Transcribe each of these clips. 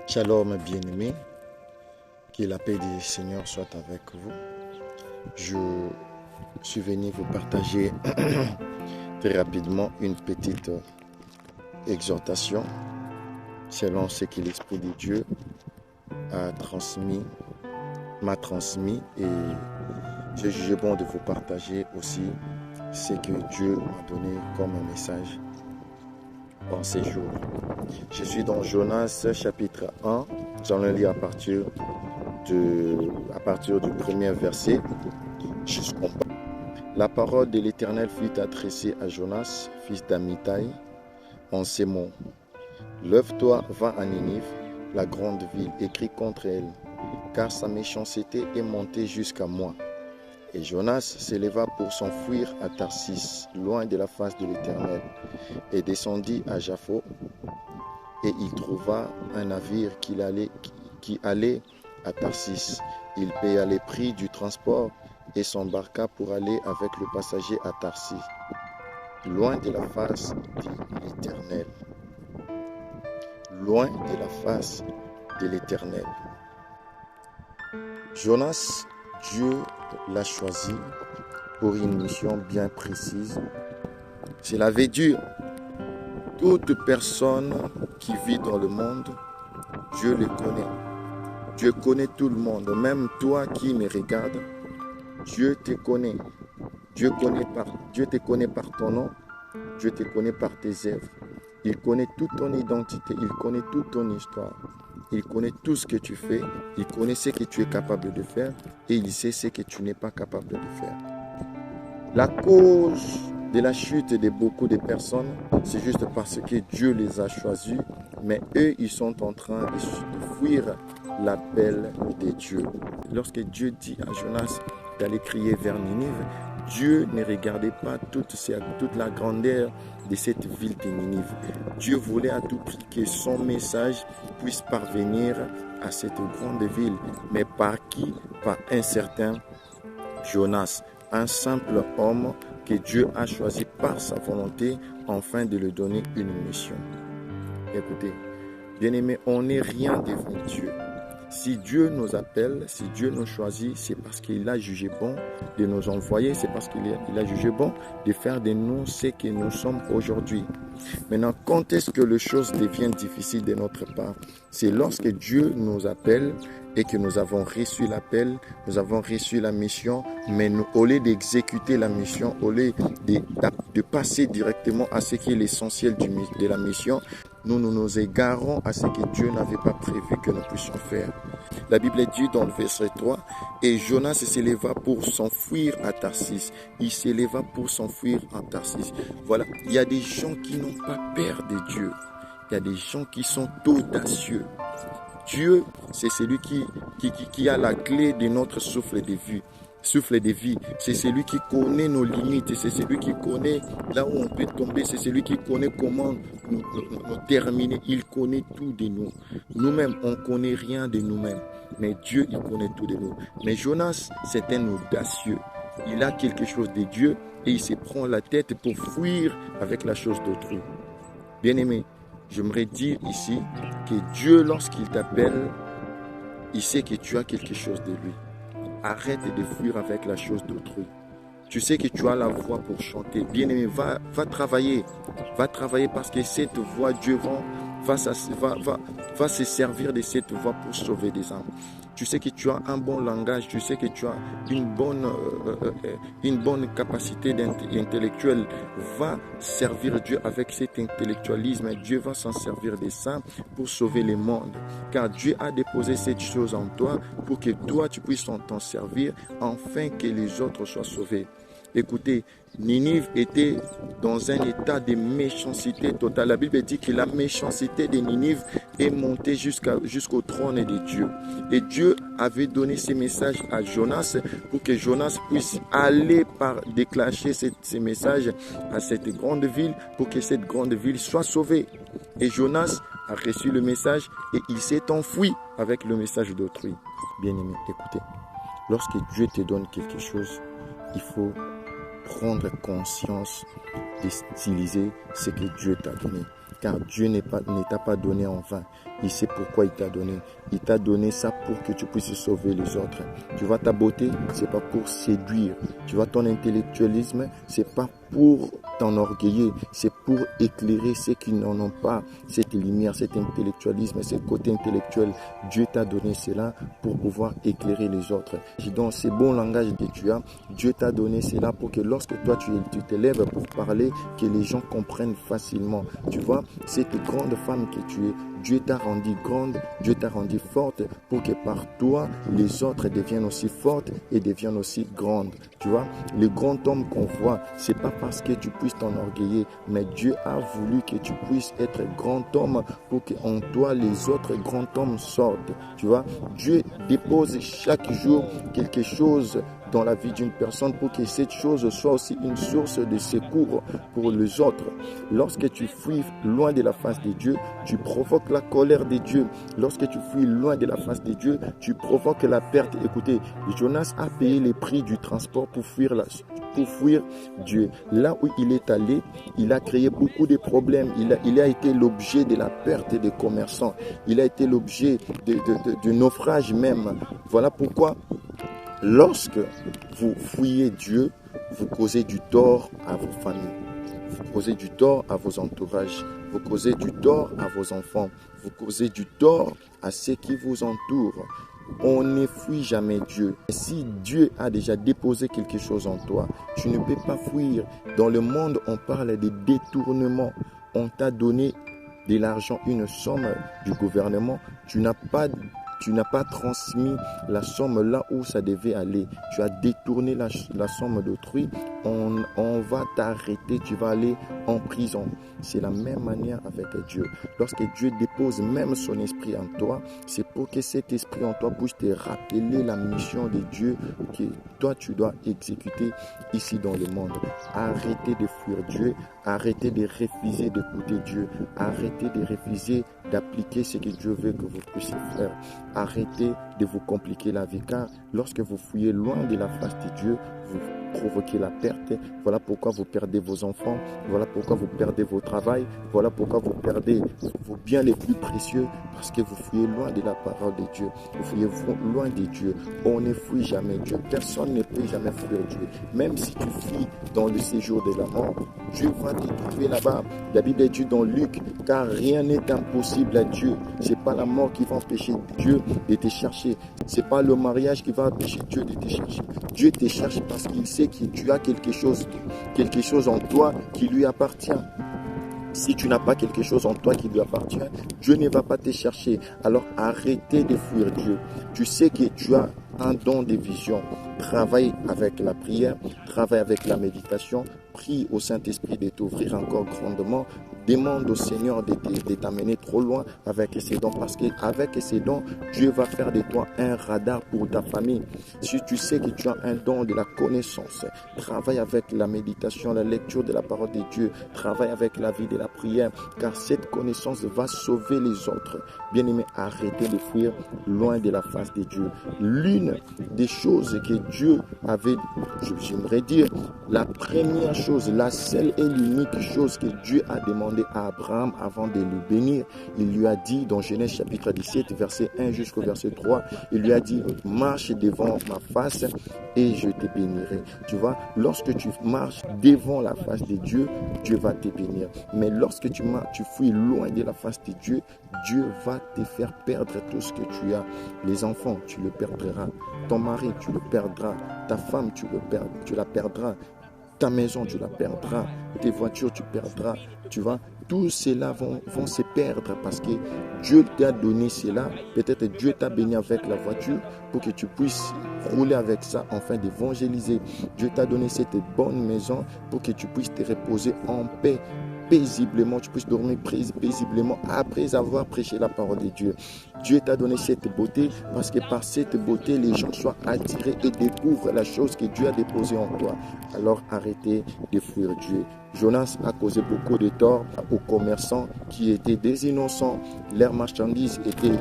Shalom bien-aimés, que la paix du Seigneur soit avec vous. Je suis venu vous partager très rapidement une petite exhortation selon ce que l'Esprit de Dieu m'a transmis et j'ai jugé bon de vous partager aussi ce que Dieu m'a donné comme un message en ces jours. Je suis dans Jonas chapitre 1, nous allons lire à partir du premier verset jusqu'au bas. La parole de l'Éternel fut adressée à Jonas, fils d'Amittai, en ces mots. Lève-toi, va à Ninive, la grande ville, écris contre elle, car sa méchanceté est montée jusqu'à moi. Et Jonas s'éleva pour s'enfuir à Tarsis, loin de la face de l'Éternel, et descendit à Jaffo, et il trouva un navire qui allait à Tarsis. Il paya les prix du transport et s'embarqua pour aller avec le passager à Tarsis, loin de la face de l'Éternel. Loin de la face de l'Éternel. Jonas, Dieu l'a choisi pour une mission bien précise. Je l'avais dit, toute personne qui vit dans le monde, Dieu le connaît. Dieu connaît tout le monde, même toi qui me regardes, Dieu te connaît. Dieu te connaît par ton nom, Dieu te connaît par tes œuvres. Il connaît toute ton identité, il connaît toute ton histoire. Il connaît tout ce que tu fais, il connaît ce que tu es capable de faire et il sait ce que tu n'es pas capable de faire. La cause de la chute de beaucoup de personnes, c'est juste parce que Dieu les a choisis, mais eux, ils sont en train de fuir l'appel de Dieu. Lorsque Dieu dit à Jonas d'aller crier vers Ninive, Dieu ne regardait pas toute la grandeur de cette ville de Ninive. Dieu voulait à tout prix que son message puisse parvenir à cette grande ville. Mais par qui? Par un certain Jonas, un simple homme que Dieu a choisi par sa volonté afin de lui donner une mission. Écoutez, bien-aimés, on n'est rien devant Dieu. Si Dieu nous appelle, si Dieu nous choisit, c'est parce qu'il a jugé bon de nous envoyer, c'est parce qu'il a jugé bon de faire de nous ce que nous sommes aujourd'hui. Maintenant, quand est-ce que les choses deviennent difficiles de notre part? C'est lorsque Dieu nous appelle et que nous avons reçu l'appel, nous avons reçu la mission, mais nous, au lieu d'exécuter la mission, au lieu de passer directement à ce qui est l'essentiel de la mission, nous égarons à ce que Dieu n'avait pas prévu que nous puissions faire. La Bible dit dans le verset 3, « Et Jonas s'éleva pour s'enfuir à Tarsis. » Il s'éleva pour s'enfuir à Tarsis. Voilà, il y a des gens qui n'ont pas peur de Dieu. Il y a des gens qui sont audacieux. Dieu, c'est celui qui a la clé de notre souffle de vie. Souffle de vie, c'est celui qui connaît nos limites, c'est celui qui connaît là où on peut tomber, c'est celui qui connaît comment nous terminer. Il connaît tout de nous. Nous-mêmes, on ne connaît rien de nous-mêmes, mais Dieu, il connaît tout de nous. Mais Jonas, c'est un audacieux. Il a quelque chose de Dieu et il se prend la tête pour fuir avec la chose d'autrui. Bien-aimé, j'aimerais dire ici que Dieu, lorsqu'il t'appelle, il sait que tu as quelque chose de lui. Arrête de fuir avec la chose d'autrui. Tu sais que tu as la voix pour chanter. Bien-aimé, va travailler. Va travailler parce que cette voix, Dieu va se servir de cette voix pour sauver des âmes. Tu sais que tu as un bon langage, tu sais que tu as une bonne capacité intellectuelle. Va servir Dieu avec cet intellectualisme. Dieu va s'en servir de ça pour sauver le monde. Car Dieu a déposé cette chose en toi pour que toi, tu puisses t'en servir afin que les autres soient sauvés. Écoutez, Ninive était dans un état de méchanceté totale. La Bible dit que la méchanceté de Ninive est montée jusqu'au trône de Dieu. Et Dieu avait donné ce message à Jonas pour que Jonas puisse aller déclencher ces messages à cette grande ville pour que cette grande ville soit sauvée. Et Jonas a reçu le message et il s'est enfui avec le message d'autrui. Bien-aimé, écoutez, lorsque Dieu te donne quelque chose, il faut prendre conscience d'utiliser ce que Dieu t'a donné. Car Dieu ne t'a pas donné en vain. il sait pourquoi il t'a donné. Il t'a donné ça pour que tu puisses sauver les autres. Tu vois, ta beauté, c'est pas pour séduire. Tu vois, ton intellectualisme, c'est pas pour t'enorgueiller, c'est pour éclairer ceux qui n'en ont pas cette lumière, cet intellectualisme, ce côté intellectuel. Dieu t'a donné cela pour pouvoir éclairer les autres. Donc, ce bon langage que tu as, Dieu t'a donné cela pour que lorsque toi tu t'élèves pour parler, que les gens comprennent facilement. Tu vois, cette grande femme que tu es, Dieu t'a rendu grande, Dieu t'a rendu forte pour que par toi, les autres deviennent aussi fortes et deviennent aussi grandes. Tu vois, le grand homme qu'on voit, c'est pas parce que tu puisses t'enorgueiller, mais Dieu a voulu que tu puisses être grand homme pour qu'en toi, les autres grands hommes sortent. Tu vois, Dieu dépose chaque jour quelque chose dans la vie d'une personne pour que cette chose soit aussi une source de secours pour les autres. Lorsque tu fuis loin de la face de Dieu, tu provoques la colère de Dieu. Lorsque tu fuis loin de la face de Dieu, tu provoques la perte. Écoutez, Jonas a payé le prix du transport pour fuir Dieu. Là où il est allé, il a créé beaucoup de problèmes. Il a été l'objet de la perte des commerçants. Il a été l'objet de naufrage même. Voilà pourquoi lorsque vous fouillez Dieu, vous causez du tort à vos familles, vous causez du tort à vos entourages, vous causez du tort à vos enfants, vous causez du tort à ceux qui vous entourent. On ne fuit jamais Dieu. Si Dieu a déjà déposé quelque chose en toi, tu ne peux pas fuir. Dans le monde, on parle de détournement. On t'a donné de l'argent, une somme du gouvernement. Tu n'as pas transmis la somme là où ça devait aller. Tu as détourné la somme d'autrui. On va t'arrêter. Tu vas aller en prison. C'est la même manière avec Dieu. Lorsque Dieu dépose même son esprit en toi, c'est pour que cet esprit en toi puisse te rappeler la mission de Dieu que toi tu dois exécuter ici dans le monde. Arrêtez de fuir Dieu. Arrêtez de refuser d'écouter Dieu. Arrêtez de refuser d'appliquer ce que Dieu veut que vous puissiez faire. Arrêtez de vous compliquer la vie, car lorsque vous fuyez loin de la face de Dieu, vous provoquez la perte. Voilà pourquoi vous perdez vos enfants. Voilà pourquoi vous perdez vos travail. Voilà pourquoi vous perdez vos biens les plus précieux, parce que vous fuyez loin de la parole de Dieu. Vous fuyez loin de Dieu. On ne fuit jamais Dieu. Personne ne peut jamais fuir Dieu. Même si tu fuis dans le séjour de la mort, Dieu va te trouver là-bas. La Bible dit dans Luc, car rien n'est impossible à Dieu. C'est pas la mort qui va empêcher Dieu de te chercher. C'est pas le mariage qui va empêcher Dieu de te chercher. Dieu te cherche parce qu'il sait que tu as quelque chose en toi qui lui appartient. Si tu n'as pas quelque chose en toi qui lui appartient, Dieu ne va pas te chercher. Alors arrêtez de fuir Dieu. Tu sais que tu as un don de vision. Travaille avec la prière, travaille avec la méditation, prie au Saint-Esprit de t'ouvrir encore grandement. Demande au Seigneur de t'amener trop loin avec ses dons, parce qu'avec ses dons, Dieu va faire de toi un radar pour ta famille. Si tu sais que tu as un don de la connaissance, travaille avec la méditation, la lecture de la parole de Dieu, travaille avec la vie de la prière, car cette connaissance va sauver les autres. Bien-aimés, arrêtez de fuir loin de la face de Dieu. L'une des choses que Dieu avait, j'aimerais dire, la première chose, la seule et l'unique chose que Dieu a demandé à Abraham avant de le bénir, il lui a dit dans Genèse chapitre 17, verset 1 jusqu'au verset 3, il lui a dit, marche devant ma face et je te bénirai. Tu vois, lorsque tu marches devant la face de Dieu, Dieu va te bénir. Mais lorsque tu fuis loin de la face de Dieu, Dieu va te faire perdre tout ce que tu as. Les enfants, tu le perdras. Ton mari, tu le perdras. Ta femme, tu la perdras. Ta maison, tu la perdras. Tes voitures, tu perdras. Tu vois, tout cela vont se perdre parce que Dieu t'a donné cela. Peut-être Dieu t'a béni avec la voiture pour que tu puisses rouler avec ça afin d'évangéliser. Dieu t'a donné cette bonne maison pour que tu puisses te reposer en paix, paisiblement, tu puisses dormir paisiblement après avoir prêché la parole de Dieu. Dieu t'a donné cette beauté parce que par cette beauté, les gens soient attirés et découvrent la chose que Dieu a déposée en toi. Alors arrêtez de fuir Dieu. Jonas a causé beaucoup de tort aux commerçants qui étaient des innocents. Leurs marchandises étaient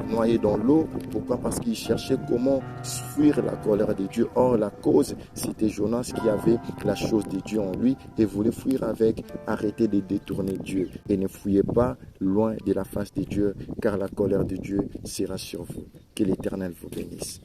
noyées dans l'eau. Pourquoi? Parce qu'ils cherchaient comment fuir la colère de Dieu. Or, la cause, c'était Jonas qui avait la chose de Dieu en lui et voulait fuir avec. Arrêtez de détourner Dieu et ne fuyez pas loin de la face de Dieu, car la colère de Dieu sera sur vous. Que l'Éternel vous bénisse.